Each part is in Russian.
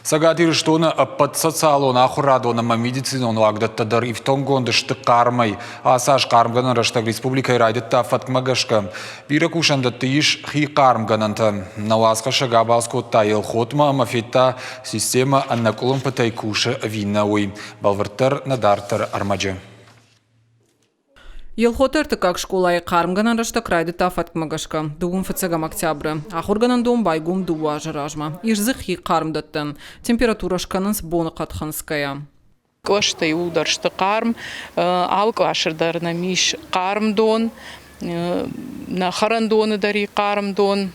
Сагатир штона под социалон ахурадона медицинон вагдаттадар ифтонгонда штыкармай асаш кармганан раштаг республика райдатта фатмагашка биракушанда тиш хи кармгананта наваска шагабаско тайл хотма мафетта система аннакулум патайкуша виннауи балвартар надартар армаджа. Елхотер как школа кармганан раштак райдатта фатмагашка дугун фацагам октября ахурганан дом байгум дуа жаражма ирзых хи кармдаттан температура шкананс бона катханская. Коштай удар штыкарм, алкашырдар на миш кармдон, на харандоны дари кармдон.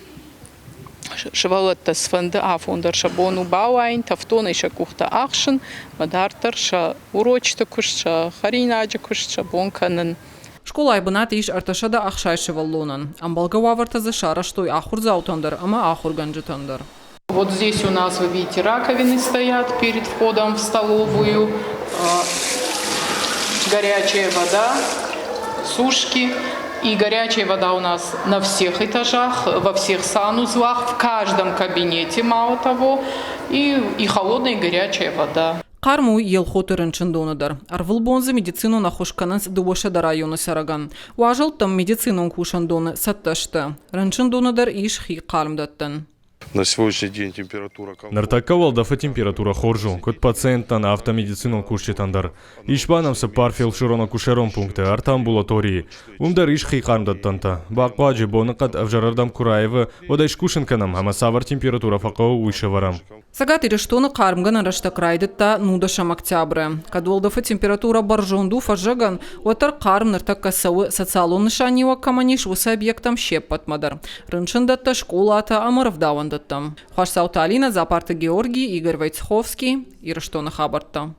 Швалатта сфанды афондар шабону бауайн, тафтона иша кухта ахшин, мадартар ша урочта кушша, харинаджа кушша бонканын. Школа айбынат иш арташада ахшайши валлонан. Амбалга ваварта за шара, что и ахурзаутандар, ама ахурганджатандар. Вот здесь у нас, вы видите, раковины стоят перед входом в столовую, горячая вода, сушки. И горячая вода у нас на всех этажах, во всех санузлах, в каждом кабинете, мало того, и холодная и горячая вода. Карму елхоты рынчындоныдар. Арвыл бонзы медицину нахушкананс дубошада районы сараган. Уажыл там медицину кушандоны сатташты. Рынчындоныдар иш хи кармдаттан. На сегодняшний день температура... Нартаккавалдафа температура хоржу, кот пациента на автомедицину кушчетандар. Ишбанамса парфил широна кушерон пункты арта амбулатории. Умдар ишхи кармдаттанта. Бакваджи бонакат авжарардам Кураева, одайш кушенканам, амасавар температура факау уйшеварам. Сагат ирештоны кармганан раштак райдатта нудашам октября. Кадвалдафа температура баржонду фаржаган, отар карм нартаккасавы социалон нишанива каманиш уса объектам щеппатмадар. Рынчындатта школата амаравдаван. Хашсауталина, Запарта Георгий, Игорь Войцеховский, Ирештона Хабарта.